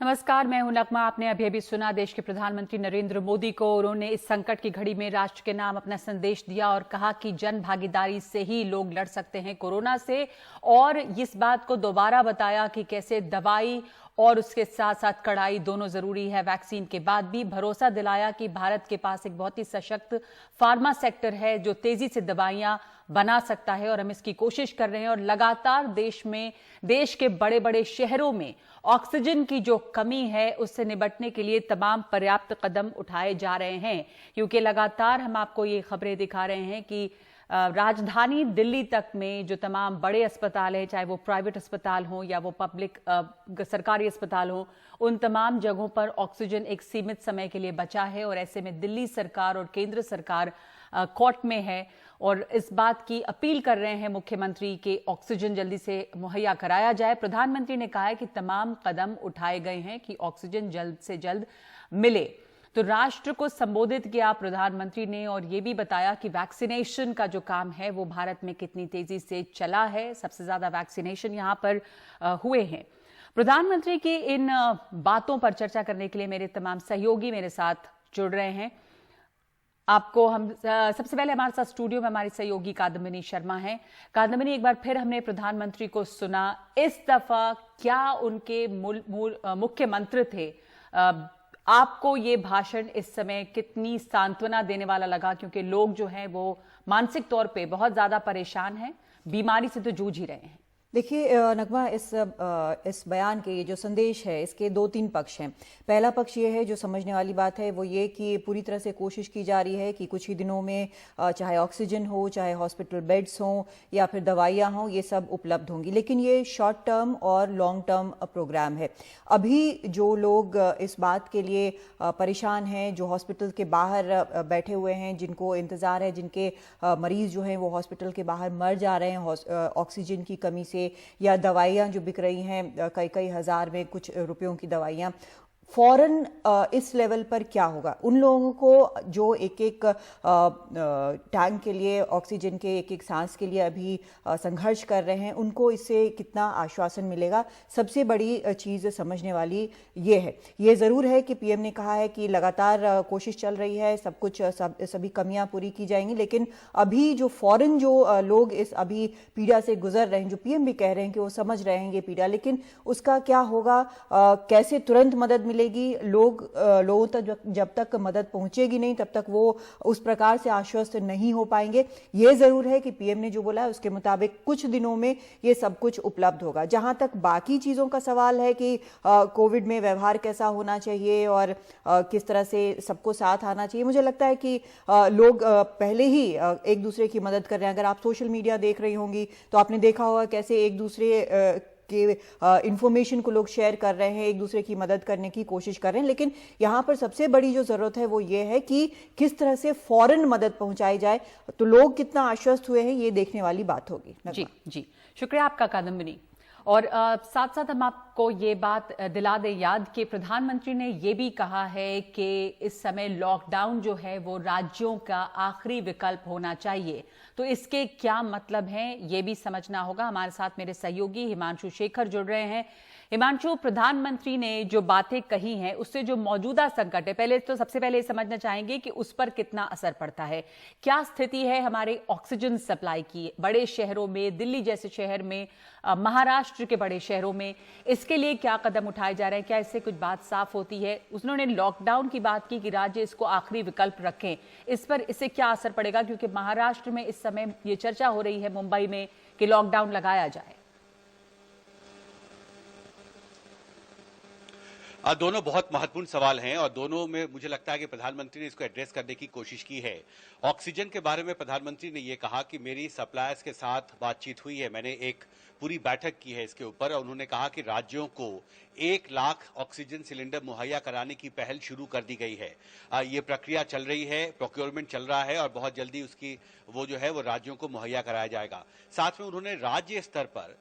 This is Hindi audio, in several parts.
नमस्कार, मैं हूं नगमा। आपने अभी अभी सुना देश के प्रधानमंत्री नरेंद्र मोदी को। उन्होंने इस संकट की घड़ी में राष्ट्र के नाम अपना संदेश दिया और कहा कि जन भागीदारी से ही लोग लड़ सकते हैं कोरोना से, और इस बात को दोबारा बताया कि कैसे दवाई और उसके साथ साथ कड़ाई दोनों जरूरी है। वैक्सीन के बाद भी भरोसा दिलाया कि भारत के पास एक बहुत ही सशक्त फार्मा सेक्टर है जो तेजी से दवाइयां बना सकता है, और हम इसकी कोशिश कर रहे हैं। और लगातार देश के बड़े बड़े शहरों में ऑक्सीजन की जो कमी है उससे निपटने के लिए तमाम पर्याप्त कदम उठाए जा रहे हैं, क्योंकि लगातार हम आपको ये खबरें दिखा रहे हैं कि राजधानी दिल्ली तक में जो तमाम बड़े अस्पताल हैं, चाहे वो प्राइवेट अस्पताल हों या वो पब्लिक सरकारी अस्पताल हों, उन तमाम जगहों पर ऑक्सीजन एक सीमित समय के लिए बचा है। और ऐसे में दिल्ली सरकार और केंद्र सरकार कोर्ट में है और इस बात की अपील कर रहे हैं मुख्यमंत्री कि ऑक्सीजन जल्दी से मुहैया कराया जाए। प्रधानमंत्री ने कहा है कि तमाम कदम उठाए गए हैं कि ऑक्सीजन जल्द से जल्द मिले। तो राष्ट्र को संबोधित किया प्रधानमंत्री ने और यह भी बताया कि वैक्सीनेशन का जो काम है वो भारत में कितनी तेजी से चला है। सबसे ज्यादा वैक्सीनेशन यहां पर हुए हैं। प्रधानमंत्री की इन बातों पर चर्चा करने के लिए मेरे तमाम सहयोगी मेरे साथ जुड़ रहे हैं। आपको हम सबसे पहले हमारे साथ स्टूडियो में हमारी सहयोगी कादम्बिनी शर्मा हैं। कादम्बिनी, एक बार फिर हमने प्रधानमंत्री को सुना। इस दफा क्या उनके मुख्य मंत्र थे? आपको ये भाषण इस समय कितनी सांत्वना देने वाला लगा? क्योंकि लोग जो हैं वो मानसिक तौर पे बहुत ज्यादा परेशान हैं, बीमारी से तो जूझ ही रहे हैं। देखिए नगमा, इस बयान के ये जो संदेश है इसके दो तीन पक्ष हैं। पहला पक्ष ये है, जो समझने वाली बात है, वो ये कि पूरी तरह से कोशिश की जा रही है कि कुछ ही दिनों में चाहे ऑक्सीजन हो, चाहे हॉस्पिटल बेड्स हों या फिर दवाइयाँ हों, ये सब उपलब्ध होंगी। लेकिन ये शॉर्ट टर्म और लॉन्ग टर्म प्रोग्राम है। अभी जो लोग इस बात के लिए परेशान हैं, जो हॉस्पिटल के बाहर बैठे हुए हैं, जिनको इंतज़ार है, जिनके मरीज जो हैं वो हॉस्पिटल के बाहर मर जा रहे हैं ऑक्सीजन की कमी से, या दवाइयाँ जो बिक रही हैं कई कई हज़ार में कुछ रुपयों की दवाइयाँ, फौरन इस लेवल पर क्या होगा? उन लोगों को जो एक एक टैंक के लिए, ऑक्सीजन के एक एक सांस के लिए अभी संघर्ष कर रहे हैं, उनको इससे कितना आश्वासन मिलेगा? सबसे बड़ी चीज़ समझने वाली ये है। ये ज़रूर है कि पीएम ने कहा है कि लगातार कोशिश चल रही है, सभी कमियां पूरी की जाएंगी, लेकिन अभी जो फौरन जो लोग इस अभी पीड़ा से गुजर रहे हैं, जो पीएम भी कह रहे हैं कि वो समझ रहे हैं ये पीड़ा, लेकिन उसका क्या होगा? कैसे तुरंत मदद मिलेगी? लोगों तक जब तक मदद पहुंचेगी नहीं तब तक वो उस प्रकार से आश्वस्त नहीं हो पाएंगे। ये जरूर है कि पीएम ने जो बोला है उसके मुताबिक कुछ दिनों में ये सब कुछ उपलब्ध होगा। जहां तक बाकी चीजों का सवाल है कि कोविड में व्यवहार कैसा होना चाहिए और किस तरह से सबको साथ आना चाहिए, मुझे लगता है कि लोग पहले ही एक दूसरे की मदद कर रहे हैं। अगर आप सोशल मीडिया देख रही होंगी तो आपने देखा होगा कैसे एक दूसरे के इंफॉर्मेशन को लोग शेयर कर रहे हैं, एक दूसरे की मदद करने की कोशिश कर रहे हैं। लेकिन यहाँ पर सबसे बड़ी जो जरूरत है वो ये है कि किस तरह से फौरन मदद पहुंचाई जाए। तो लोग कितना आश्वस्त हुए हैं ये देखने वाली बात होगी। जी जी, शुक्रिया आपका कादम्बिनी। और साथ साथ हम आपको ये बात दिला दें याद कि प्रधानमंत्री ने ये भी कहा है कि इस समय लॉकडाउन जो है वो राज्यों का आखिरी विकल्प होना चाहिए। तो इसके क्या मतलब हैं ये भी समझना होगा। हमारे साथ मेरे सहयोगी हिमांशु शेखर जुड़ रहे हैं। हिमांशु, प्रधानमंत्री ने जो बातें कही हैं उससे जो मौजूदा संकट है, पहले तो सबसे पहले समझना चाहेंगे कि उस पर कितना असर पड़ता है। क्या स्थिति है हमारे ऑक्सीजन सप्लाई की बड़े शहरों में, दिल्ली जैसे शहर में, महाराष्ट्र के बड़े शहरों में? इसके लिए क्या कदम उठाए जा रहे हैं? क्या इससे कुछ बात साफ होती है? उन्होंने लॉकडाउन की बात की कि राज्य इसको आखिरी विकल्प रखें। इस पर इससे क्या असर पड़ेगा? क्योंकि महाराष्ट्र में इस समय ये चर्चा हो रही है, मुंबई में, कि लॉकडाउन लगाया जाए। दोनों बहुत महत्वपूर्ण सवाल हैं और दोनों में मुझे लगता है कि प्रधानमंत्री ने इसको एड्रेस करने की कोशिश की है। ऑक्सीजन के बारे में प्रधानमंत्री ने यह कहा कि मेरी सप्लायर्स के साथ बातचीत हुई है, मैंने एक पूरी बैठक की है इसके ऊपर, और उन्होंने कहा कि राज्यों को 1 लाख ऑक्सीजन सिलेंडर मुहैया कराने की पहल शुरू कर दी गई है। ये प्रक्रिया चल रही है, प्रोक्योरमेंट चल रहा है और बहुत जल्दी उसकी वो जो है वो राज्यों को मुहैया कराया जाएगा। साथ में उन्होंने राज्य स्तर पर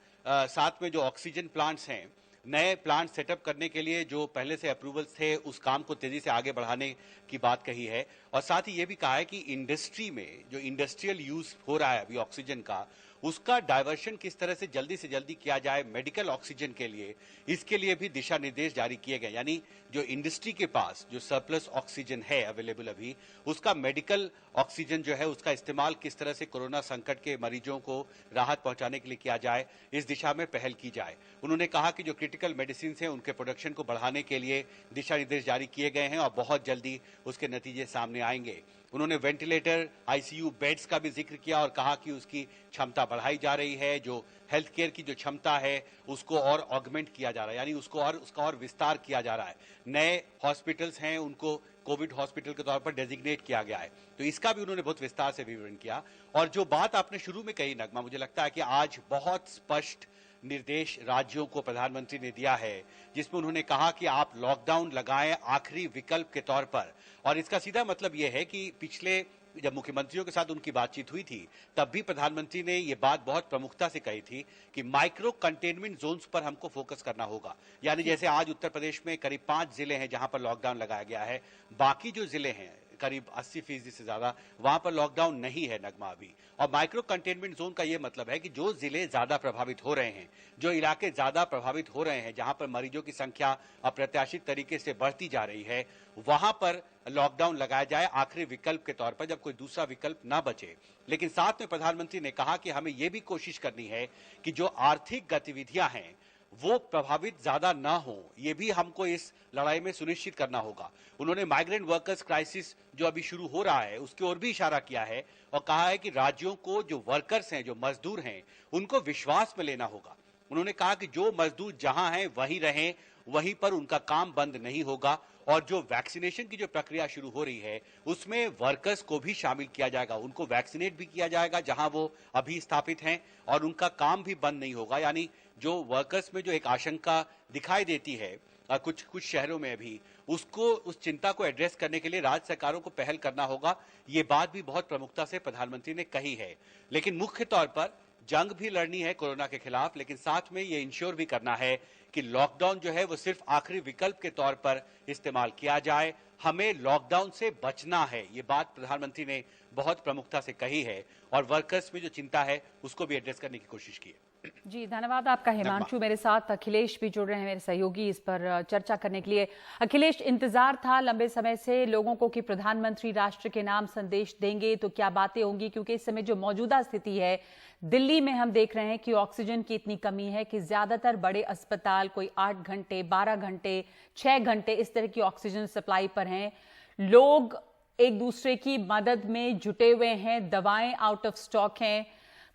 साथ में जो ऑक्सीजन प्लांट्स हैं, नए प्लांट सेटअप करने के लिए जो पहले से अप्रूवल्स थे उस काम को तेजी से आगे बढ़ाने की बात कही है। और साथ ही ये भी कहा है कि इंडस्ट्री में जो इंडस्ट्रियल यूज हो रहा है अभी ऑक्सीजन का, उसका डायवर्शन किस तरह से जल्दी किया जाए मेडिकल ऑक्सीजन के लिए, इसके लिए भी दिशा निर्देश जारी किए गए। यानी जो इंडस्ट्री के पास जो सरप्लस ऑक्सीजन है अवेलेबल अभी, उसका मेडिकल ऑक्सीजन जो है उसका इस्तेमाल किस तरह से कोरोना संकट के मरीजों को राहत पहुंचाने के लिए किया जाए, इस दिशा में पहल की जाए। उन्होंने कहा कि जो क्रिटिकल मेडिसिन हैं उनके प्रोडक्शन को बढ़ाने के लिए दिशा निर्देश जारी किए गए हैं और बहुत जल्दी उसके नतीजे सामने आएंगे। उन्होंने वेंटिलेटर, आईसीयू बेड्स का भी जिक्र किया और कहा कि उसकी क्षमता बढ़ाई जा रही है। जो हेल्थ केयर की जो क्षमता है उसको और ऑगमेंट किया जा रहा है, यानी उसका और विस्तार किया जा रहा है। नए हॉस्पिटल्स हैं उनको कोविड हॉस्पिटल के तौर पर डेजिग्नेट किया गया है, तो इसका भी उन्होंने बहुत विस्तार से विवरण किया। और जो बात आपने शुरू में कही नगमा, मुझे लगता है कि आज बहुत स्पष्ट निर्देश राज्यों को प्रधानमंत्री ने दिया है, जिसमें उन्होंने कहा कि आप लॉकडाउन लगाएं आखिरी विकल्प के तौर पर। और इसका सीधा मतलब यह है कि पिछले जब मुख्यमंत्रियों के साथ उनकी बातचीत हुई थी तब भी प्रधानमंत्री ने यह बात बहुत प्रमुखता से कही थी कि माइक्रो कंटेनमेंट जोन्स पर हमको फोकस करना होगा। यानी जैसे आज उत्तर प्रदेश में करीब 5 जिले हैं जहां पर लॉकडाउन लगाया गया है, बाकी जो जिले हैं करीब 80% से ज्यादा, वहां पर लॉकडाउन नहीं है नगमा अभी। और माइक्रो कंटेनमेंट जोन का यह मतलब है कि जो जिले ज्यादा प्रभावित हो रहे हैं, जो इलाके ज्यादा प्रभावित हो रहे हैं, जहां पर मरीजों की संख्या अप्रत्याशित तरीके से बढ़ती जा रही है, वहां पर लॉकडाउन लगाया जाए आखिरी विकल्प के तौर पर, जब कोई दूसरा विकल्प ना बचे। लेकिन साथ में प्रधानमंत्री ने कहा कि हमें यह भी कोशिश करनी है कि जो आर्थिक गतिविधियां हैं वो प्रभावित ज्यादा ना हो, ये भी हमको इस लड़ाई में सुनिश्चित करना होगा। उन्होंने माइग्रेंट वर्कर्स क्राइसिस जो अभी शुरू हो रहा है उसकी ओर भी इशारा किया है और कहा है कि राज्यों को जो वर्कर्स हैं, जो मजदूर हैं, उनको विश्वास में लेना होगा। उन्होंने कहा कि जो मजदूर जहां हैं वहीं रहें, वहीं पर उनका काम बंद नहीं होगा। और जो वैक्सीनेशन की जो प्रक्रिया शुरू हो रही है उसमें वर्कर्स को भी शामिल किया जाएगा, उनको वैक्सीनेट भी किया जाएगा जहां वो अभी स्थापित हैं और उनका काम भी बंद नहीं होगा। यानी जो वर्कर्स में जो एक आशंका दिखाई देती है कुछ शहरों में अभी, उसको उस चिंता को एड्रेस करने के लिए राज्य सरकारों को पहल करना होगा। ये बात भी बहुत प्रमुखता से प्रधानमंत्री ने कही है। लेकिन मुख्य तौर पर जंग भी लड़नी है कोरोना के खिलाफ, लेकिन साथ में ये इंश्योर भी करना है कि लॉकडाउन जो है वो सिर्फ आखिरी विकल्प के तौर पर इस्तेमाल किया जाए। हमें लॉकडाउन से बचना है, ये बात प्रधानमंत्री ने बहुत प्रमुखता से कही है और वर्कर्स में जो चिंता है उसको भी एड्रेस करने की कोशिश की है। जी धन्यवाद आपका हिमांशु। मेरे साथ अखिलेश भी जुड़ रहे हैं, मेरे सहयोगी, इस पर चर्चा करने के लिए। अखिलेश, इंतजार था लंबे समय से लोगों को कि प्रधानमंत्री राष्ट्र के नाम संदेश देंगे तो क्या बातें होंगी, क्योंकि इस समय जो मौजूदा स्थिति है दिल्ली में हम देख रहे हैं कि ऑक्सीजन की इतनी कमी है कि ज्यादातर बड़े अस्पताल कोई 8 घंटे, 12 घंटे, 6 घंटे इस तरह की ऑक्सीजन सप्लाई पर हैं। लोग एक दूसरे की मदद में जुटे हुए हैं, दवाएं आउट ऑफ स्टॉक हैं।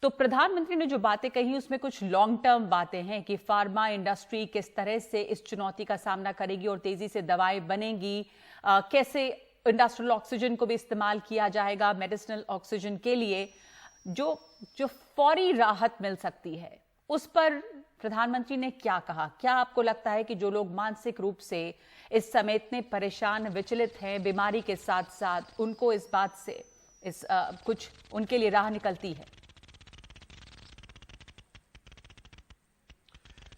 तो प्रधानमंत्री ने जो बातें कही उसमें कुछ लॉन्ग टर्म बातें हैं कि फार्मा इंडस्ट्री किस तरह से इस चुनौती का सामना करेगी और तेजी से दवाएं बनेंगी, कैसे इंडस्ट्रियल ऑक्सीजन को भी इस्तेमाल किया जाएगा मेडिसिनल ऑक्सीजन के लिए, जो फौरी राहत मिल सकती है, उस पर प्रधानमंत्री ने क्या कहा। क्या आपको लगता है कि जो लोग मानसिक रूप से इस समय इतने परेशान, विचलित हैं बीमारी के साथ साथ, उनको इस बात से कुछ उनके लिए राह निकलती है?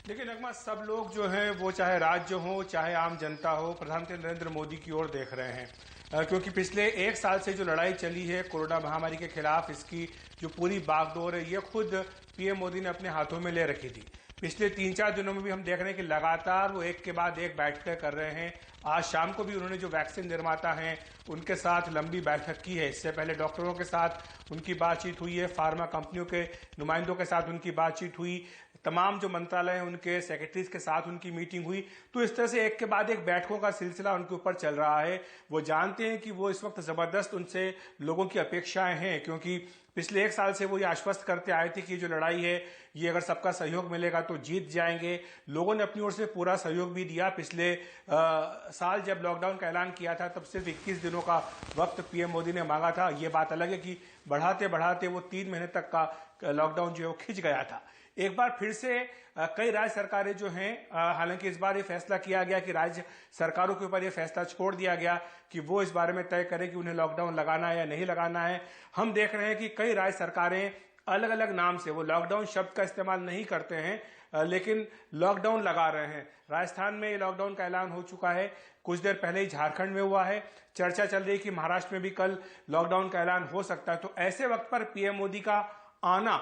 देखिए नगमा, सब लोग जो हैं वो चाहे राज्य हो चाहे आम जनता हो, प्रधानमंत्री नरेंद्र मोदी की ओर देख रहे हैं, क्योंकि पिछले 1 साल से जो लड़ाई चली है कोरोना महामारी के खिलाफ, इसकी जो पूरी बागडोर है ये खुद पीएम मोदी ने अपने हाथों में ले रखी थी। पिछले 3-4 दिनों में भी हम देख रहे हैं कि लगातार वो एक के बाद एक बैठकें कर रहे हैं। आज शाम को भी उन्होंने जो वैक्सीन निर्माता हैं उनके साथ लंबी बैठक की है। इससे पहले डॉक्टरों के साथ उनकी बातचीत हुई है, फार्मा कंपनियों के नुमाइंदों के साथ उनकी बातचीत हुई, तमाम जो मंत्रालय हैं उनके सेक्रेटरीज के साथ उनकी मीटिंग हुई। तो इस तरह से एक के बाद एक बैठकों का सिलसिला उनके ऊपर चल रहा है। वो जानते हैं कि वो इस वक्त जबरदस्त उनसे लोगों की अपेक्षाएं हैं, क्योंकि पिछले 1 साल से वो ये आश्वस्त करते आए थे कि जो लड़ाई है ये अगर सबका सहयोग मिलेगा तो जीत जाएंगे। लोगों ने अपनी ओर से पूरा सहयोग भी दिया। पिछले साल जब लॉकडाउन का ऐलान किया था तब सिर्फ 21 दिनों का वक्त पीएम मोदी ने मांगा था। ये बात अलग है कि बढ़ाते बढ़ाते वो 3 महीने तक का लॉकडाउन जो है वो खिंच गया था। एक बार फिर से कई राज्य सरकारें जो हैं, हालांकि इस बार ये फैसला किया गया कि राज्य सरकारों के ऊपर ये फैसला छोड़ दिया गया कि वो इस बारे में तय करें कि उन्हें लॉकडाउन लगाना है या नहीं लगाना है। हम देख रहे हैं कि कई राज्य सरकारें अलग अलग नाम से, वो लॉकडाउन शब्द का इस्तेमाल नहीं करते हैं लेकिन लॉकडाउन लगा रहे हैं। राजस्थान में ये लॉकडाउन का ऐलान हो चुका है, कुछ देर पहले ही झारखंड में हुआ है। चर्चा चल रही है कि महाराष्ट्र में भी कल लॉकडाउन का ऐलान हो सकता है। तो ऐसे वक्त पर पीएम मोदी का आना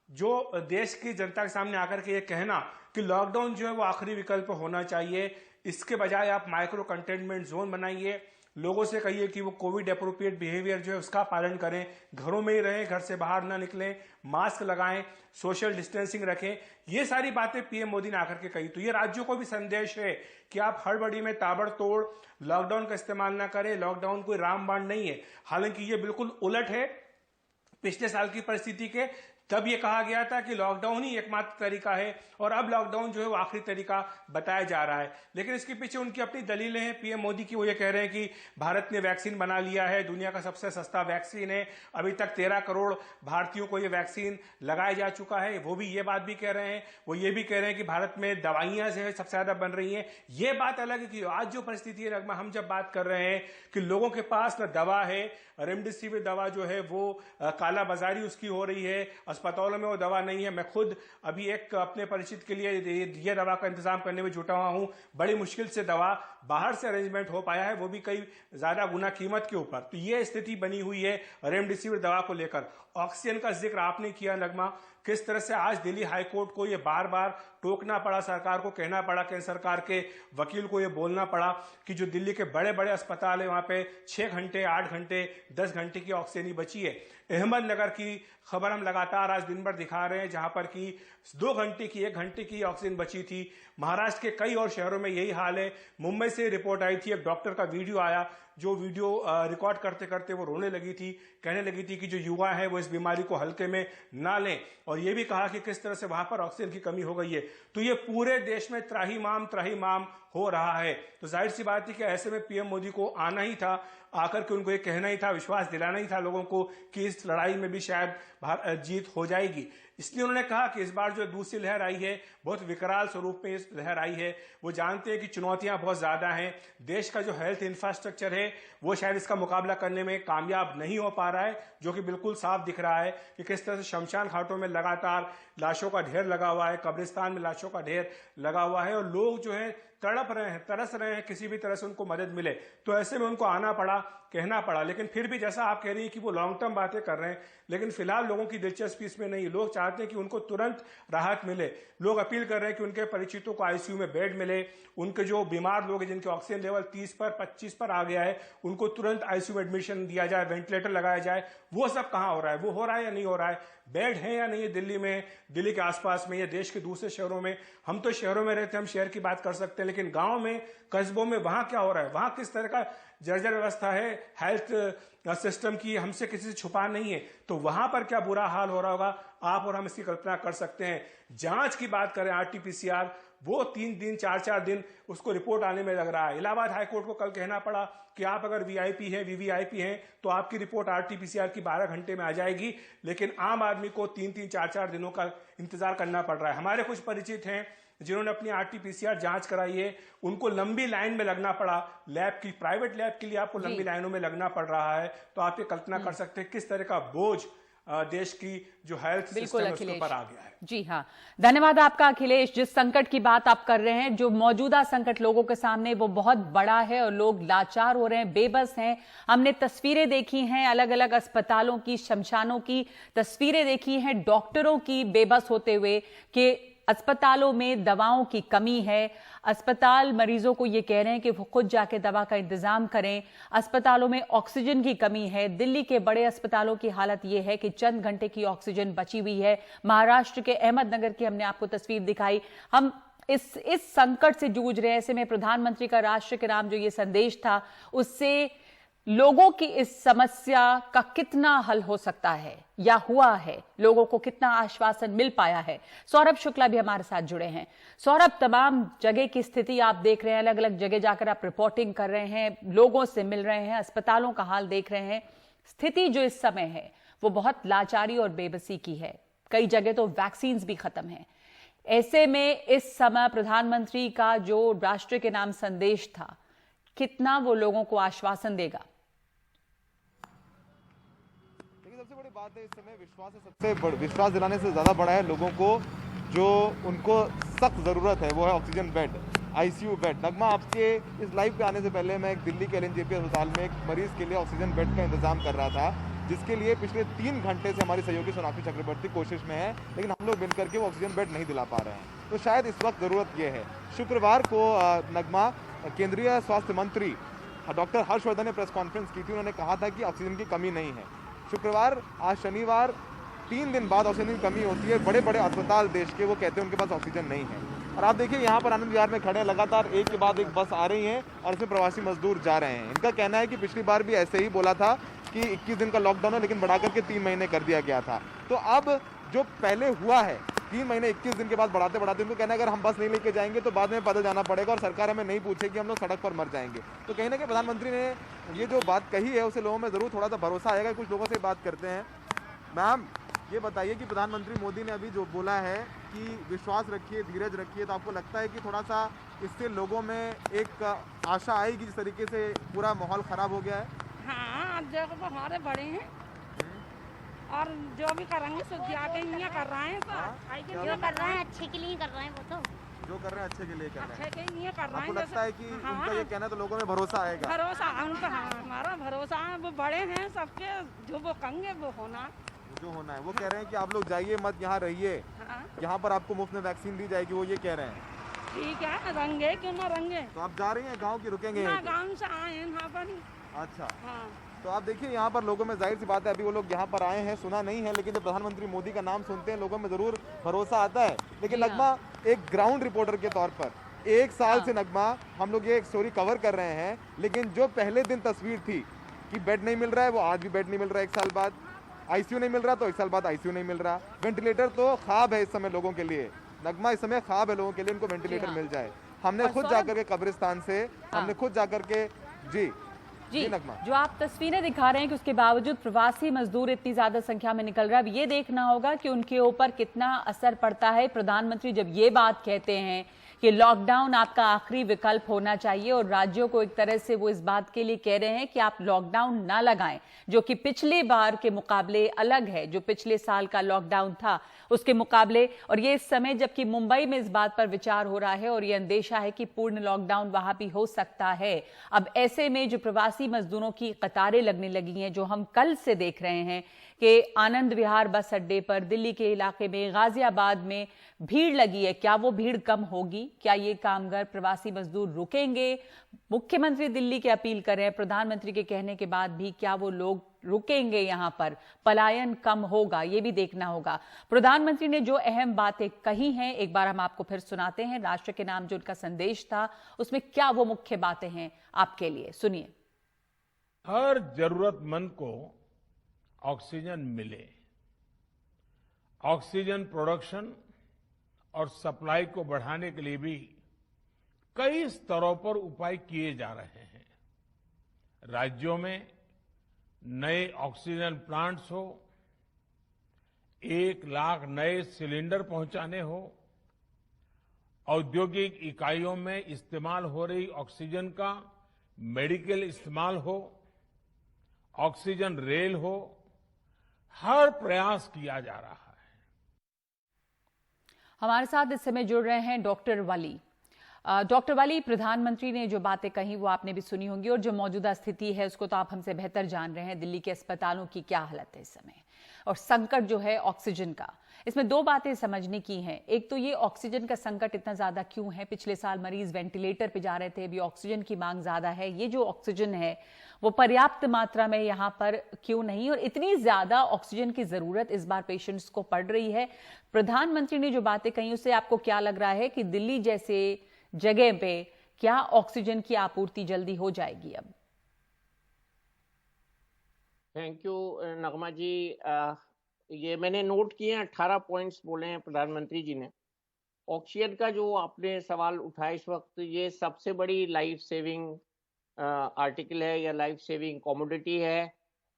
जो देश की जनता के सामने आकर के ये कहना कि लॉकडाउन जो है वो आखिरी विकल्प होना चाहिए, इसके बजाय आप माइक्रो कंटेनमेंट जोन बनाइए, लोगों से कहिए कि वो कोविड अप्रोप्रिएट बिहेवियर जो है उसका पालन करें, घरों में ही रहें, घर से बाहर ना निकलें, मास्क लगाएं, सोशल डिस्टेंसिंग रखें। ये सारी बातें पीएम मोदी ने आकर के कही। तो ये राज्यों को भी संदेश है कि आप हड़बड़ी में ताबड़तोड़ लॉकडाउन का इस्तेमाल ना करें। लॉकडाउन कोई रामबाण नहीं है, हालांकि ये बिल्कुल उलट है पिछले साल की परिस्थिति के। तब ये कहा गया था कि लॉकडाउन ही एकमात्र तरीका है और अब लॉकडाउन जो है वो आखिरी तरीका बताया जा रहा है। लेकिन इसके पीछे उनकी अपनी दलीलें हैं पीएम मोदी की। वो ये कह रहे हैं कि भारत ने वैक्सीन बना लिया है, दुनिया का सबसे सस्ता वैक्सीन है, अभी तक 13 करोड़ भारतीयों को ये वैक्सीन लगाया जा चुका है। वो भी ये बात भी कह रहे हैं, वो ये भी कह रहे हैं कि भारत में दवाइयां जो है सबसे ज्यादा बन रही हैं। ये बात अलग है कि आज जो परिस्थिति है नगमा, हम जब बात कर रहे हैं कि लोगों के पास न दवा है, रेमडेसिविर दवा जो है वो कालाबाजारी उसकी हो रही है, अस्पतालों में वो दवा नहीं है। मैं खुद अभी एक अपने परिचित के लिए ये दवा का इंतजाम करने में जुटा हुआ हूं। बड़ी मुश्किल से दवा बाहर से अरेंजमेंट हो पाया है, वो भी कई ज्यादा गुना कीमत के ऊपर। तो ये स्थिति बनी हुई है रेमडेसिविर दवा को लेकर। ऑक्सीजन का जिक्र आपने किया नगमा, किस तरह से आज दिल्ली हाईकोर्ट को ये बार बार टोकना पड़ा, सरकार को कहना पड़ा, केंद्र सरकार के वकील को ये बोलना पड़ा कि जो दिल्ली के बड़े बड़े अस्पताल है वहां पे 6 घंटे, 8 घंटे, 10 घंटे की ऑक्सीजन ही बची है। अहमदनगर की खबर हम लगातार आज दिन भर दिखा रहे हैं, जहां पर कि 2 घंटे की, 1 घंटे की ऑक्सीजन बची थी। महाराष्ट्र के कई और शहरों में यही हाल है। मुंबई से रिपोर्ट आई थी, एक डॉक्टर का वीडियो आया, जो वीडियो रिकॉर्ड करते करते वो रोने लगी थी, कहने लगी थी कि जो युवा है वो इस बीमारी को हल्के में ना लें, और ये भी कहा कि किस तरह से वहां पर ऑक्सीजन की कमी हो गई है। तो ये पूरे देश में त्राहिमाम हो रहा है। तो जाहिर सी बात है कि ऐसे में पीएम मोदी को आना ही था, आकर के उनको ये कहना ही था, विश्वास दिलाना ही था लोगों को कि इस लड़ाई में भी शायद जीत हो जाएगी। इसलिए उन्होंने कहा कि इस बार जो दूसरी लहर आई है बहुत विकराल स्वरूप में इस लहर आई है। वो जानते हैं कि चुनौतियां बहुत ज्यादा हैं, देश का जो हेल्थ इंफ्रास्ट्रक्चर है वो शायद इसका मुकाबला करने में कामयाब नहीं हो पा रहा है, जो कि बिल्कुल साफ दिख रहा है कि किस तरह से शमशान घाटों में लगातार लाशों का ढेर लगा हुआ है, कब्रिस्तान में लाशों का ढेर लगा हुआ है, और लोग जो है तड़प रहे हैं, तरस रहे हैं, किसी भी तरह से उनको मदद मिले। तो ऐसे में उनको आना पड़ा, कहना पड़ा। लेकिन फिर भी जैसा आप कह रही हैं कि वो लॉन्ग टर्म बातें कर रहे हैं, लेकिन फिलहाल लोगों की दिलचस्पी इसमें नहीं। लोग चाहते हैं कि उनको तुरंत राहत मिले। लोग अपील कर रहे हैं कि उनके परिचितों को आईसीयू में बेड मिले, उनके जो बीमार लोग हैं जिनके ऑक्सीजन लेवल 30 पर 25 पर आ गया है, उनको तुरंत आईसीयू में एडमिशन दिया जाए, वेंटिलेटर लगाया जाए। वो सब कहाँ हो रहा है? वो हो रहा है या नहीं हो रहा है? बेड है या नहीं है दिल्ली में, दिल्ली के आसपास में या देश के दूसरे शहरों में? हम तो शहरों में रहते हैं, हम शहर की बात कर सकते हैं, लेकिन गांव में, कस्बों में वहां क्या हो रहा है? वहां किस तरह का जर्जर व्यवस्था है हेल्थ सिस्टम की, हमसे किसी से छुपा नहीं है। तो वहां पर क्या बुरा हाल हो रहा होगा, आप और हम इसकी कल्पना कर सकते हैं। जांच की बात करें, आरटीपीसीआर, वो 3 दिन 4 दिन उसको रिपोर्ट आने में लग रहा है। इलाहाबाद हाईकोर्ट को कल कहना पड़ा कि आप अगर वीआईपी हैं, वीवीआईपी हैं, तो आपकी रिपोर्ट आरटीपीसीआर की 12 घंटे में आ जाएगी, लेकिन आम आदमी को 3-3, 4-4 दिनों का इंतजार करना पड़ रहा है। हमारे कुछ परिचित हैं जिन्होंने अपनी आरटीपीसीआर जांच कराई है, उनको लंबी लाइन में लगना पड़ा। लैब की, प्राइवेट लैब के लिए आपको लंबी लाइनों में लगना पड़ रहा है। तो आप ये कल्पना कर सकते हैं किस तरह का बोझ देश की जो हेल्थ सिस्टम है उसके ऊपर आ गया है। जी हाँ, धन्यवाद आपका अखिलेश। जिस संकट की बात आप कर रहे हैं, जो मौजूदा संकट लोगों के सामने, वो बहुत बड़ा है और लोग लाचार हो रहे हैं, बेबस हैं। हमने तस्वीरें देखी हैं अलग अलग अस्पतालों की, शमशानों की तस्वीरें देखी हैं, डॉक्टरों की बेबस होते हुए कि अस्पतालों में दवाओं की कमी है। अस्पताल मरीजों को ये कह रहे हैं कि वो खुद जाके दवा का इंतजाम करें। अस्पतालों में ऑक्सीजन की कमी है। दिल्ली के बड़े अस्पतालों की हालत ये है कि चंद घंटे की ऑक्सीजन बची हुई है। महाराष्ट्र के अहमदनगर की हमने आपको तस्वीर दिखाई। हम इस संकट से जूझ रहे हैं। ऐसे में प्रधानमंत्री का राष्ट्र के नाम जो ये संदेश था, उससे लोगों की इस समस्या का कितना हल हो सकता है या हुआ है, लोगों को कितना आश्वासन मिल पाया है। सौरभ शुक्ला भी हमारे साथ जुड़े हैं। सौरभ, तमाम जगह की स्थिति आप देख रहे हैं, अलग अलग जगह जाकर आप रिपोर्टिंग कर रहे हैं, लोगों से मिल रहे हैं, अस्पतालों का हाल देख रहे हैं। स्थिति जो इस समय है वो बहुत लाचारी और बेबसी की है। कई जगह तो वैक्सीन भी खत्म है। ऐसे में इस समय प्रधानमंत्री का जो राष्ट्र के नाम संदेश था, कितना वो लोगों को आश्वासन देगा? सबसे बड़ी बात है इस समय विश्वास है, सबसे विश्वास दिलाने से ज्यादा बड़ा है लोगों को जो उनको सख्त जरूरत है वो है ऑक्सीजन बेड, आईसीयू बेड। नगमा, आपके इस लाइव पे आने से पहले मैं एक दिल्ली के एलएनजेपी अस्पताल में एक मरीज के लिए ऑक्सीजन बेड का इंतजाम कर रहा था। जिसके लिए पिछले 3 घंटे से हमारी सहयोगी सोनाक्षी चक्रवर्ती कोशिश में है, लेकिन हम लोग मिलकर के वो ऑक्सीजन बेड नहीं दिला पा रहे हैं। तो शायद इस वक्त ज़रूरत ये है। शुक्रवार को नगमा केंद्रीय स्वास्थ्य मंत्री डॉक्टर हर्षवर्धन ने प्रेस कॉन्फ्रेंस की थी। उन्होंने कहा था कि ऑक्सीजन की कमी नहीं है। शुक्रवार आज शनिवार 3 दिन बाद ऑक्सीजन की कमी होती है। बड़े बड़े अस्पताल देश के वो कहते हैं उनके पास ऑक्सीजन नहीं है। और आप देखिए यहाँ पर आनंद विहार में खड़े हैं, लगातार एक के बाद एक बस आ रही हैं और इसमें प्रवासी मजदूर जा रहे हैं। इनका कहना है कि पिछली बार भी ऐसे ही बोला था कि 21 दिन का लॉकडाउन है, लेकिन बढ़ाकर के 3 महीने कर दिया गया था। तो अब जो पहले हुआ है 3 महीने 21 दिन के बाद बढ़ाते बढ़ाते, उनको कहना है अगर हम बस नहीं लेके जाएंगे तो बाद में पैदल जाना पड़ेगा और सरकार हमें नहीं पूछेगी, हम लोग सड़क पर मर जाएंगे। तो कहीं ना कहीं प्रधानमंत्री ने ये जो बात कही है उसे लोगों में जरूर थोड़ा सा भरोसा आएगा। कुछ लोगों से बात करते हैं। मैम, ये बताइए कि प्रधानमंत्री मोदी ने अभी जो बोला है कि विश्वास रखिए, धीरज रखिए, तो आपको लगता है कि थोड़ा सा इससे लोगों में एक आशा आएगी जिस तरीके से पूरा माहौल खराब हो गया है? हाँ, अब देखो तो हमारे बड़े हैं और जो भी करेंगे सो जाके ये कर रहे हैं, तो जो कर रहे हैं अच्छे के लिए कर रहे हैं। वो तो जो कर रहे हैं अच्छे के लिए कर रहे हैं। अच्छे के लिए कर रहे हैं। आपको लगता है कि हाँ, उनका ये कहना है तो लोगों में भरोसा आएगा? भरोसा उनका, हाँ, हमारा भरोसा है। वो बड़े हैं सबके, जो वो कहेंगे वो होना। जो होना है वो कह रहे हैं कि आप लोग जाइए मत, यहाँ रहिए, हाँ, यहाँ पर आपको मुफ्त में वैक्सीन दी जाएगी, वो ये कह रहे हैं। ठीक है, रंगे क्यों ना रंगे। तो आप जा रही हैं गांव की, रुकेंगे ना यहीं पे? गाँव से आए हैं यहाँ पर ही। अच्छा, हाँ, तो आप देखिए यहाँ पर लोगों में जाहिर सी बात है अभी वो लोग यहाँ पर आए हैं, सुना नहीं है, लेकिन जब प्रधानमंत्री मोदी का नाम सुनते हैं लोगों में जरूर भरोसा आता है। लेकिन नगमा, एक ग्राउंड रिपोर्टर के तौर पर 1 साल से नगमा हम लोग ये स्टोरी कवर कर रहे हैं, लेकिन जो पहले दिन तस्वीर थी कि बेड नहीं मिल रहा है, वो आज भी बेड नहीं मिल रहा है। 1 साल बाद आईसीयू नहीं मिल रहा, तो 1 साल बाद आईसीयू नहीं मिल रहा। वेंटिलेटर तो ख्वाब है इस समय लोगों के लिए। नगमा, इस समय ख्वाब है लोगों के लिए उनको वेंटिलेटर मिल जाए। हमने खुद जाकर के कब्रिस्तान से, हमने खुद जाकर के जी नगमा, जो आप तस्वीरें दिखा रहे हैं कि उसके बावजूद प्रवासी मजदूर इतनी ज्यादा संख्या में निकल रहा है। अब ये देखना होगा कि उनके ऊपर कितना असर पड़ता है। प्रधानमंत्री जब ये बात कहते हैं कि लॉकडाउन आपका आखिरी विकल्प होना चाहिए और राज्यों को एक तरह से वो इस बात के लिए कह रहे हैं कि आप लॉकडाउन ना लगाएं, जो कि पिछले बार के मुकाबले अलग है, जो पिछले साल का लॉकडाउन था उसके मुकाबले। और ये इस समय जबकि मुंबई में इस बात पर विचार हो रहा है और ये अंदेशा है कि पूर्ण लॉकडाउन वहां भी हो सकता है। अब ऐसे में जो प्रवासी मजदूरों की कतारें लगने लगी हैं, जो हम कल से देख रहे हैं कि आनंद विहार बस अड्डे पर, दिल्ली के इलाके में, गाजियाबाद में भीड़ लगी है, क्या वो भीड़ कम होगी? क्या ये कामगार प्रवासी मजदूर रुकेंगे? मुख्यमंत्री दिल्ली की अपील कर रहे हैं, प्रधानमंत्री के कहने के बाद भी क्या वो लोग रुकेंगे? यहां पर पलायन कम होगा, ये भी देखना होगा। प्रधानमंत्री ने जो अहम बातें कही हैं एक बार हम आपको फिर सुनाते हैं। राष्ट्र के नाम जो उनका संदेश था उसमें क्या वो मुख्य बातें हैं आपके लिए, सुनिए। हर जरूरतमंद को ऑक्सीजन मिले, ऑक्सीजन प्रोडक्शन और सप्लाई को बढ़ाने के लिए भी कई स्तरों पर उपाय किए जा रहे हैं। राज्यों में नए ऑक्सीजन प्लांट्स हो, 1 लाख नए सिलेंडर पहुंचाने हो, औद्योगिक इकाइयों में इस्तेमाल हो रही ऑक्सीजन का मेडिकल इस्तेमाल हो, ऑक्सीजन रेल हो, हर प्रयास किया जा रहा है। हमारे साथ इस समय जुड़ रहे हैं डॉक्टर वली। डॉक्टर वली, प्रधानमंत्री ने जो बातें कही वो आपने भी सुनी होंगी और जो मौजूदा स्थिति है उसको तो आप हमसे बेहतर जान रहे हैं। दिल्ली के अस्पतालों की क्या हालत है इस समय और संकट जो है ऑक्सीजन का, इसमें 2 बातें समझने की हैं। एक तो ये ऑक्सीजन का संकट इतना ज्यादा क्यों है? पिछले साल मरीज वेंटिलेटर पे जा रहे थे, अभी ऑक्सीजन की मांग ज्यादा है। ये जो ऑक्सीजन है वो पर्याप्त मात्रा में यहाँ पर क्यों नहीं और इतनी ज्यादा ऑक्सीजन की जरूरत इस बार पेशेंट्स को पड़ रही है? प्रधानमंत्री ने जो बातें कही उससे आपको क्या लग रहा है कि दिल्ली जैसे जगह पे क्या ऑक्सीजन की आपूर्ति जल्दी हो जाएगी अब? थैंक यू नगमा जी। ये मैंने नोट किए हैं, 18 पॉइंट्स बोले हैं प्रधानमंत्री जी ने। ऑक्सीजन का जो आपने सवाल उठाया इस वक्त, ये सबसे बड़ी लाइफ सेविंग आर्टिकल है या लाइफ सेविंग कमोडिटी है।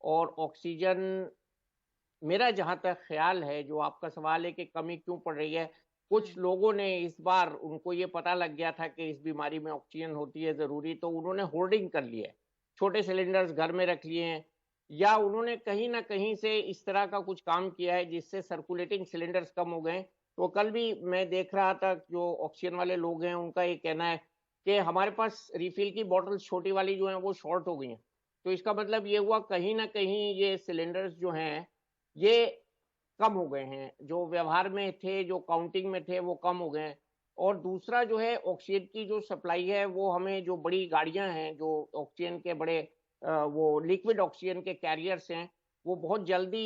और ऑक्सीजन, मेरा जहां तक ख्याल है, जो आपका सवाल है कि कमी क्यों पड़ रही है, कुछ लोगों ने इस बार, उनको ये पता लग गया था कि इस बीमारी में ऑक्सीजन होती है ज़रूरी, तो उन्होंने होर्डिंग कर लिया है, छोटे सिलेंडर्स घर में रख लिए हैं, या उन्होंने कहीं ना कहीं से इस तरह का कुछ काम किया है जिससे सर्कुलेटिंग सिलेंडर्स कम हो गए। तो कल भी मैं देख रहा था, जो ऑक्सीजन वाले लोग हैं उनका ये कहना है कि हमारे पास रिफिल की बॉटल्स छोटी वाली जो हैं वो शॉर्ट हो गई हैं, तो इसका मतलब ये हुआ कहीं ना कहीं ये सिलेंडर्स जो हैं ये कम हो गए हैं, जो व्यवहार में थे, जो काउंटिंग में थे, वो कम हो गए हैं। और दूसरा जो है ऑक्सीजन की जो सप्लाई है, वो हमें जो बड़ी गाड़ियां हैं जो ऑक्सीजन के बड़े वो लिक्विड ऑक्सीजन के कैरियर्स हैं, वो बहुत जल्दी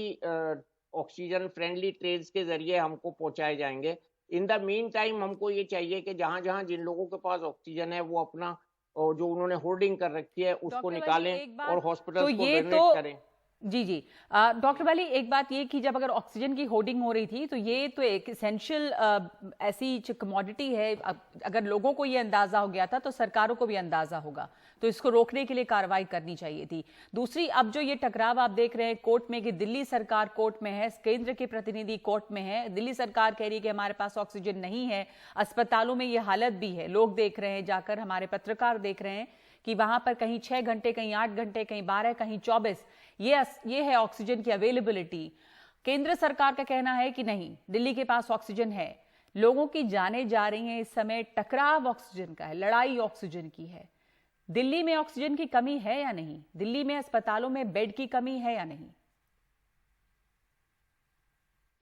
ऑक्सीजन फ्रेंडली ट्रेन्स के जरिए हमको पहुंचाए जाएंगे। इन द मीन टाइम हमको ये चाहिए कि जहां जहां जिन लोगों के पास ऑक्सीजन है वो अपना जो उन्होंने होर्डिंग कर रखी है उसको डॉक्टर वली, निकालें एक बात और तो हॉस्पिटल्स को ये डोनेट तो करें। जी जी डॉक्टर वाली, एक बात ये कि जब अगर ऑक्सीजन की होर्डिंग हो रही थी तो ये तो एक इसेंशियल ऐसी कमोडिटी है, अगर लोगों को ये अंदाजा हो गया था तो सरकारों को भी अंदाजा होगा, तो इसको रोकने के लिए कार्रवाई करनी चाहिए थी। दूसरी, अब जो ये टकराव आप देख रहे हैं कोर्ट में कि दिल्ली सरकार कोर्ट में है, केंद्र के प्रतिनिधि कोर्ट में है, दिल्ली सरकार कह रही है कि हमारे पास ऑक्सीजन नहीं है, अस्पतालों में ये हालत भी है, लोग देख रहे हैं जाकर, हमारे पत्रकार देख रहे हैं कि वहां पर कहीं 6 घंटे, कहीं 8 घंटे, कहीं 12, कहीं 24 ये है ऑक्सीजन की अवेलेबिलिटी। केंद्र सरकार का कहना है कि नहीं, दिल्ली के पास ऑक्सीजन है। लोगों की जानें जा रही हैं इस समय, टकराव ऑक्सीजन का है, लड़ाई ऑक्सीजन की है। दिल्ली में ऑक्सीजन की कमी है या नहीं? दिल्ली में अस्पतालों में बेड की कमी है या नहीं?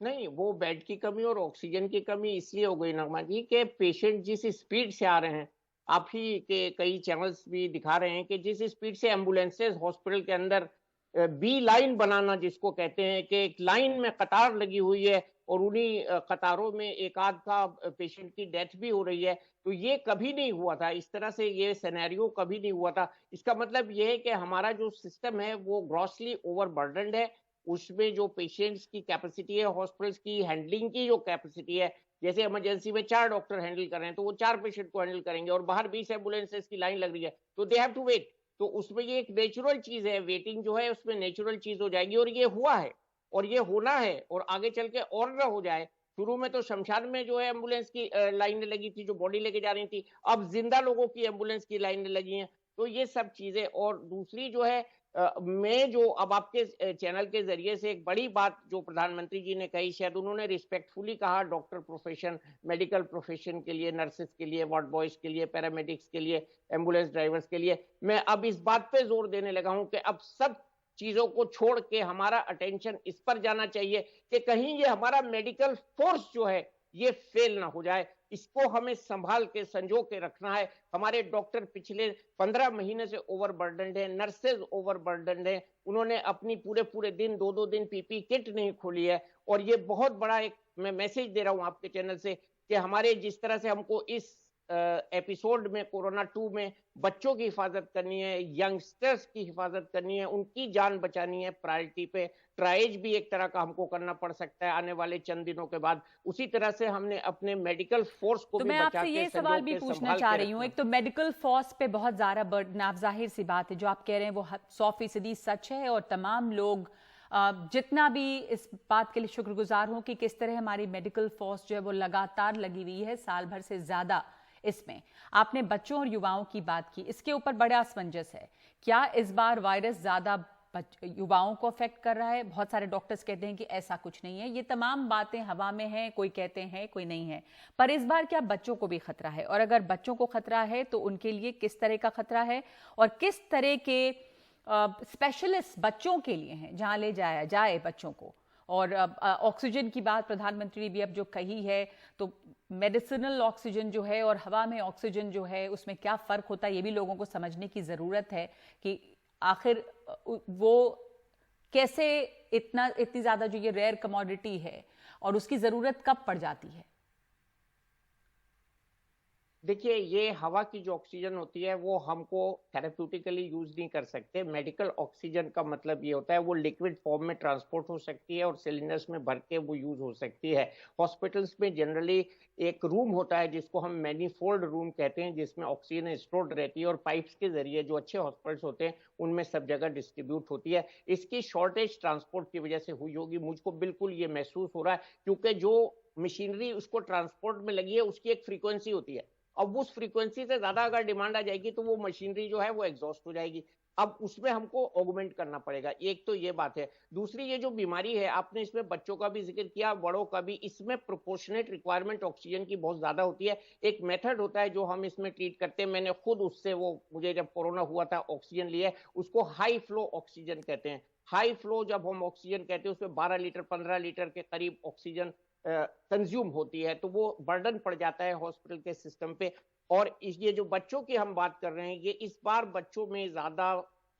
नहीं, वो बेड की कमी और ऑक्सीजन की कमी इसलिए हो गई नगमा जी कि पेशेंट जिस स्पीड से आ रहे हैं, आप ही के कई चैनल्स भी दिखा रहे हैं कि जिस स्पीड से एम्बुलेंसेज हॉस्पिटल के अंदर बी लाइन बनाना जिसको कहते हैं कि एक लाइन में कतार लगी हुई है और उन्हीं कतारों में एक आध का पेशेंट की डेथ भी हो रही है, तो ये कभी नहीं हुआ था, इस तरह से ये सिनेरियो कभी नहीं हुआ था। इसका मतलब ये है कि हमारा जो सिस्टम है वो ग्रॉसली ओवरबर्डन्ड है। उसमें जो पेशेंट्स की कैपेसिटी है, हॉस्पिटल्स की हैंडलिंग की जो कैपेसिटी है, जैसे इमरजेंसी में 4 डॉक्टर हैंडल कर रहे हैं तो वो 4 पेशेंट को हैंडल करेंगे और बाहर 20 एम्बुलेंसेस की लाइन लग रही है तो दे हैव टू वेट। तो उसमें ये एक नेचुरल चीज है, वेटिंग जो है उसमें नेचुरल चीज हो जाएगी और ये हुआ है और ये होना है और आगे चल के और ना हो जाए। शुरू में तो शमशान में जो है एम्बुलेंस की लाइनें लगी थी जो बॉडी लेके जा रही थी, अब जिंदा लोगों की एम्बुलेंस की लाइनें लगी हैं। तो ये सब चीजें, और दूसरी जो है मैं जो अब आपके चैनल के जरिए से एक बड़ी बात जो प्रधानमंत्री जी ने कही, शायद उन्होंने रिस्पेक्टफुली कहा डॉक्टर प्रोफेशन, मेडिकल प्रोफेशन के लिए, नर्सेस के लिए, वार्ड बॉयज के लिए, पैरामेडिक्स के लिए, एम्बुलेंस ड्राइवर्स के लिए, मैं अब इस बात पे जोर देने लगा हूं कि अब सब चीजों को छोड़ के हमारा अटेंशन इस पर जाना चाहिए कि कहीं ये हमारा मेडिकल फोर्स जो है ये फेल ना हो जाए। इसको हमें संभाल के संजो के रखना है। हमारे डॉक्टर पिछले 15 महीने से ओवरबर्डन्ड है, नर्सेज ओवरबर्डन्ड है, उन्होंने अपनी पूरे दिन 2-2 दिन पीपी किट नहीं खोली है। और ये बहुत बड़ा एक मैं मैसेज दे रहा हूं आपके चैनल से कि हमारे जिस तरह से हमको इस एपिसोड में कोरोना 2 में बच्चों की हिफाजत करनी है, यंगस्टर्स की हिफाजत करनी है, उनकी जान बचानी है प्रायोरिटी पे, ट्राइज भी एक तरह का हमको करना पड़ सकता है आने वाले चंद दिनों के बाद, उसी तरह से हमने अपने मेडिकल फोर्स को तो भी मैं बचा आपसे के ये सवाल भी पूछना चाह रही हूँ। एक तो मेडिकल फोर्स पे बहुत ज्यादा बर्डन, आप जाहिर सी बात है जो आप कह रहे हैं वो 100% सच है और तमाम लोग जितना भी इस बात के लिए शुक्रगुजार हूं कि किस तरह हमारी मेडिकल फोर्स जो है वो लगातार लगी हुई है साल भर से ज्यादा। इसमें आपने बच्चों और युवाओं की बात की, इसके ऊपर बड़ा असमंजस है। क्या इस बार वायरस ज्यादा युवाओं को अफेक्ट कर रहा है? बहुत सारे डॉक्टर्स कहते हैं कि ऐसा कुछ नहीं है, ये तमाम बातें हवा में हैं, कोई कहते हैं कोई नहीं है। पर इस बार क्या बच्चों को भी खतरा है? और अगर बच्चों को खतरा है तो उनके लिए किस तरह का खतरा है और किस तरह के स्पेशलिस्ट बच्चों के लिए हैं जहां ले जाया जाए बच्चों को? और ऑक्सीजन की बात प्रधानमंत्री ने भी अब जो कही है, तो मेडिसिनल ऑक्सीजन जो है और हवा में ऑक्सीजन जो है उसमें क्या फर्क होता है ये भी लोगों को समझने की जरूरत है कि आखिर वो कैसे इतनी ज्यादा जो ये रेयर कमोडिटी है और उसकी जरूरत कब पड़ जाती है। देखिए, ये हवा की जो ऑक्सीजन होती है वो हमको थेरेप्यूटिकली यूज नहीं कर सकते। मेडिकल ऑक्सीजन का मतलब ये होता है वो लिक्विड फॉर्म में ट्रांसपोर्ट हो सकती है और सिलेंडर्स में भर के वो यूज हो सकती है। हॉस्पिटल्स में जनरली एक रूम होता है जिसको हम मैनीफोल्ड रूम कहते हैं, जिसमें ऑक्सीजन स्टोर्ड रहती है और पाइप्स के जरिए जो अच्छे हॉस्पिटल्स होते हैं उनमें सब जगह डिस्ट्रीब्यूट होती है। इसकी शॉर्टेज ट्रांसपोर्ट की वजह से हुई होगी, मुझको बिल्कुल ये महसूस हो रहा है, क्योंकि जो मशीनरी उसको ट्रांसपोर्ट में लगी है उसकी एक फ्रीक्वेंसी होती है अब उस फ्रीक्वेंसी से ज्यादा अगर डिमांड आ जाएगी तो वो मशीनरी जो है वो एग्जॉस्ट हो जाएगी। अब उसमें हमको ऑगमेंट करना पड़ेगा। एक तो ये बात है। दूसरी, ये जो बीमारी है, आपने इसमें बच्चों का भी जिक्र किया, बड़ों का भी, इसमें प्रोपोर्शनेट रिक्वायरमेंट ऑक्सीजन की बहुत ज्यादा होती है। एक मेथड होता है जो हम इसमें ट्रीट करते हैं, मैंने खुद उससे, वो मुझे जब कोरोना हुआ था ऑक्सीजन लिया, उसको हाई फ्लो ऑक्सीजन कहते हैं। हाई फ्लो जब हम ऑक्सीजन कहते हैं उसमें 12 लीटर 15 लीटर के करीब ऑक्सीजन कंज्यूम होती है, तो वो बर्डन पड़ जाता है हॉस्पिटल के सिस्टम पे। और ये जो बच्चों की हम बात कर रहे हैं, ये इस बार बच्चों में ज्यादा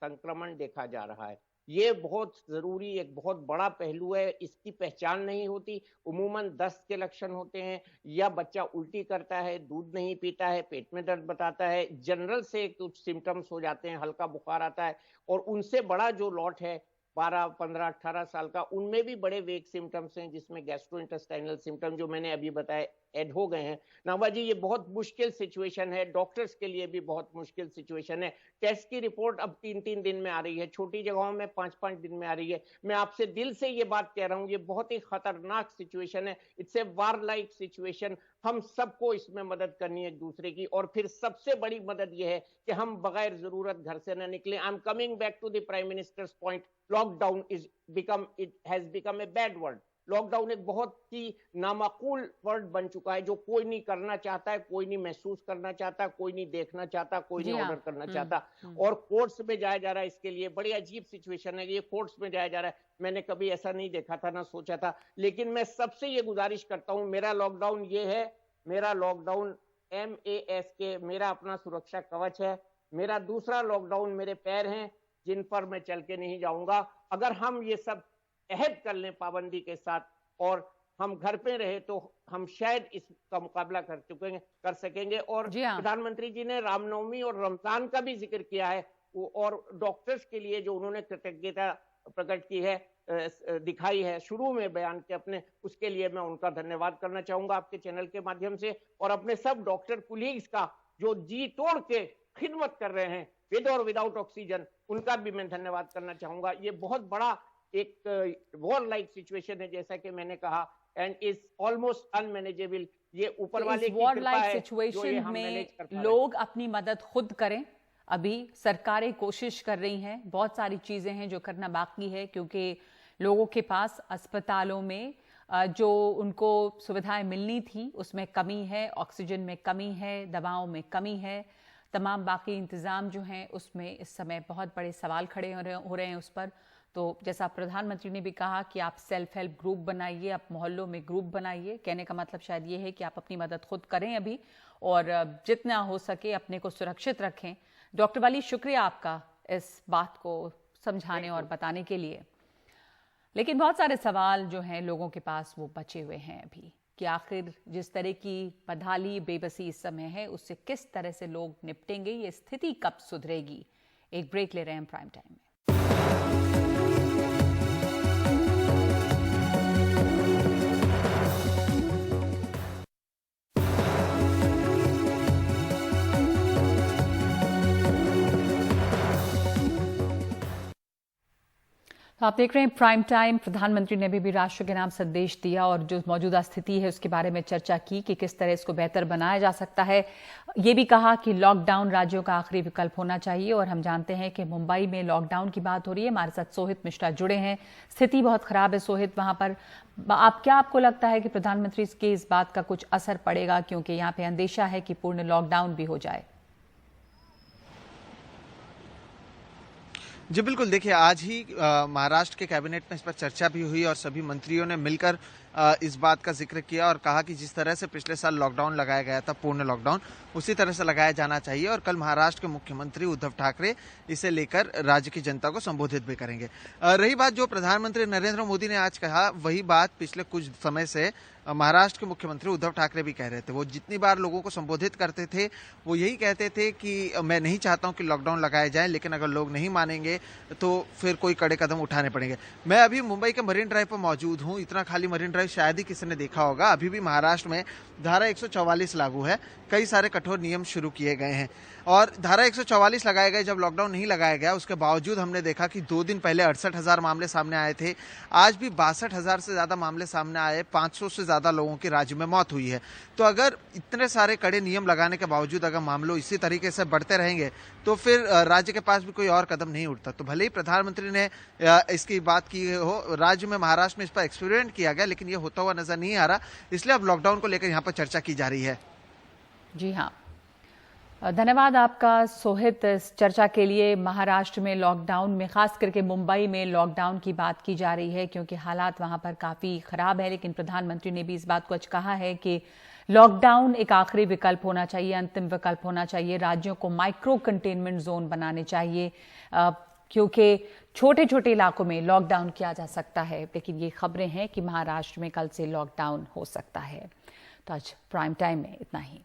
संक्रमण देखा जा रहा है। ये बहुत जरूरी, एक बहुत बड़ा पहलू है। इसकी पहचान नहीं होती। उमूमन दस्त के लक्षण होते हैं, या बच्चा उल्टी करता है, दूध नहीं पीता है, पेट में दर्द बताता है, जनरल से कुछ सिम्टम्स हो जाते हैं, हल्का बुखार आता है। और उनसे बड़ा जो लॉट है 12, 15, 18 साल का, उनमें भी बड़े वेग सिम्टम्स हैं, जिसमें गैस्ट्रोइंटेस्टाइनल सिम्टम जो मैंने अभी बताए ऐड हो गए हैं। नावा जी, ये बहुत मुश्किल सिचुएशन है, डॉक्टर्स के लिए भी बहुत मुश्किल सिचुएशन है। टेस्ट की रिपोर्ट अब 3-3 दिन में आ रही है, छोटी जगहों में 5-5 दिन में आ रही है। मैं आपसे दिल से ये बात कह रहा हूँ, ये बहुत ही खतरनाक सिचुएशन है। It's a war like situation. हम सबको इसमें मदद करनी है एक दूसरे की। और फिर सबसे बड़ी मदद यह है कि हम बगैर जरूरत घर से न निकलें। I am coming back to the prime minister's point. Lockdown it has become a bad word. Lockdown एक बहुत ही नामाकूल वर्ड बन चुका है, जो कोई नहीं करना चाहता है, कोई नहीं महसूस करना चाहता, कोई नहीं देखना चाहता, कोई नहीं ऑर्डर करना चाहता। और कोर्ट्स में जाया जा रहा है इसके लिए। बड़ी अजीब सिचुएशन है, ये कोर्ट्स में जाया जा रहा है। मैंने कभी ऐसा नहीं देखा था, ना सोचा था। लेकिन मैं सबसे ये गुजारिश करता हूं, मेरा लॉकडाउन ये है, मेरा लॉकडाउन MASK, मेरा अपना सुरक्षा कवच है। मेरा दूसरा लॉकडाउन मेरे पैर हैं, जिन पर मैं चल के नहीं जाऊंगा। अगर हम ये सब अहद कर लें पाबंदी के साथ, और हम घर पे रहे, तो हम शायद इसका मुकाबला कर सकेंगे। और प्रधानमंत्री जी ने रामनवमी और रमजान का भी जिक्र किया है, और डॉक्टर्स के लिए जो उन्होंने कृतज्ञता प्रकट की है, दिखाई है शुरू में बयान के अपने, उसके लिए मैं उनका धन्यवाद करना चाहूंगा आपके चैनल के माध्यम से। और अपने सब डॉक्टर कुलीग्स का जो जी तोड़ के खिदमत कर रहे हैं विद और विदाउट ऑक्सीजन, उनका भी मैं धन्यवाद करना चाहूंगा। ये बहुत बड़ा एक वॉर लाइक सिचुएशन है, जैसा कि मैंने कहा, एंड इज ऑलमोस्ट अनमैनेजेबल। ये ऊपर वाले की वॉर कृपा लाइक है, सिचुएशन में लोग अपनी मदद खुद करें। अभी सरकारें कोशिश कर रही हैं, बहुत सारी चीजें हैं जो करना बाकी है, क्योंकि लोगों के पास अस्पतालों में जो उनको सुविधाएं मिलनी थी उसमें कमी है, ऑक्सीजन में कमी है, दवाओं में कमी है। तमाम बाकी इंतजाम जो हैं उसमें इस समय बहुत बड़े सवाल खड़े हो रहे हैं उस पर। तो जैसा प्रधानमंत्री ने भी कहा कि आप सेल्फ हेल्प ग्रुप बनाइए, आप मोहल्लों में ग्रुप बनाइए। कहने का मतलब शायद ये है कि आप अपनी मदद खुद करें अभी, और जितना हो सके अपने को सुरक्षित रखें। डॉक्टर वाली, शुक्रिया आपका इस बात को समझाने और बताने के लिए। लेकिन बहुत सारे सवाल जो हैं लोगों के पास वो बचे हुए हैं अभी, कि आखिर जिस तरह की बदहाली, बेबसी इस समय है, उससे किस तरह से लोग निपटेंगे, ये स्थिति कब सुधरेगी। एक ब्रेक ले रहे हैं प्राइम टाइम में। तो आप देख रहे हैं प्राइम टाइम। प्रधानमंत्री ने भी राष्ट्र के नाम संदेश दिया और जो मौजूदा स्थिति है उसके बारे में चर्चा की कि किस तरह इसको बेहतर बनाया जा सकता है। ये भी कहा कि लॉकडाउन राज्यों का आखिरी विकल्प होना चाहिए, और हम जानते हैं कि मुंबई में लॉकडाउन की बात हो रही है। हमारे साथ सोहित मिश्रा जुड़े हैं। स्थिति बहुत खराब है सोहित वहां पर। आपको लगता है कि प्रधानमंत्री के इस बात का कुछ असर पड़ेगा, क्योंकि यहाँ पे अंदेशा है कि पूर्ण लॉकडाउन भी हो जाए? जी बिल्कुल, देखिए आज ही महाराष्ट्र के कैबिनेट में इस पर चर्चा भी हुई और सभी मंत्रियों ने मिलकर इस बात का जिक्र किया और कहा कि जिस तरह से पिछले साल लॉकडाउन लगाया गया था, पूर्ण लॉकडाउन, उसी तरह से लगाया जाना चाहिए। और कल महाराष्ट्र के मुख्यमंत्री उद्धव ठाकरे इसे लेकर राज्य की जनता को संबोधित भी करेंगे। रही बात जो प्रधानमंत्री नरेंद्र मोदी ने आज कहा, वही बात पिछले कुछ समय से महाराष्ट्र के मुख्यमंत्री उद्धव ठाकरे भी कह रहे थे। वो जितनी बार लोगों को संबोधित करते थे वो यही कहते थे कि मैं नहीं चाहता हूं कि लॉकडाउन लगाया जाए, लेकिन अगर लोग नहीं मानेंगे तो फिर कोई कड़े कदम उठाने पड़ेंगे। मैं अभी मुंबई के मरीन ड्राइव पर मौजूद हूं। इतना खाली मरीन ड्राइव शायद ही किसी ने देखा होगा। अभी भी महाराष्ट्र में धारा 144 लागू है। कई सारे कठोर नियम शुरू किए गए हैं और धारा 144 लगाए गए। जब लॉकडाउन नहीं लगाया गया उसके बावजूद हमने देखा कि 2 दिन पहले 68,000 मामले सामने आए थे, आज भी 62,000 से ज्यादा मामले सामने आए, 500 से ज्यादा लोगों की राज्य में मौत हुई है। तो अगर इतने सारे कड़े नियम लगाने के बावजूद अगर मामलों इसी तरीके से बढ़ते रहेंगे तो फिर राज्य के पास भी कोई और कदम नहीं उठता। तो भले ही प्रधानमंत्री ने इसकी बात की हो, राज्य में महाराष्ट्र में इस पर एक्सपेरिमेंट किया गया, लेकिन ये होता हुआ नजर नहीं आ रहा, इसलिए अब लॉकडाउन को लेकर यहाँ पर चर्चा की जा रही है। जी हाँ, धन्यवाद आपका सोहित इस चर्चा के लिए। महाराष्ट्र में लॉकडाउन में, खास करके मुंबई में लॉकडाउन की बात की जा रही है क्योंकि हालात वहां पर काफी खराब है, लेकिन प्रधानमंत्री ने भी इस बात को आज कहा है कि लॉकडाउन एक आखिरी विकल्प होना चाहिए, अंतिम विकल्प होना चाहिए। राज्यों को माइक्रो कंटेनमेंट जोन बनाने चाहिए क्योंकि छोटे छोटे इलाकों में लॉकडाउन किया जा सकता है, लेकिन ये खबरें हैं कि महाराष्ट्र में कल से लॉकडाउन हो सकता है। तो आज प्राइम टाइम में इतना ही।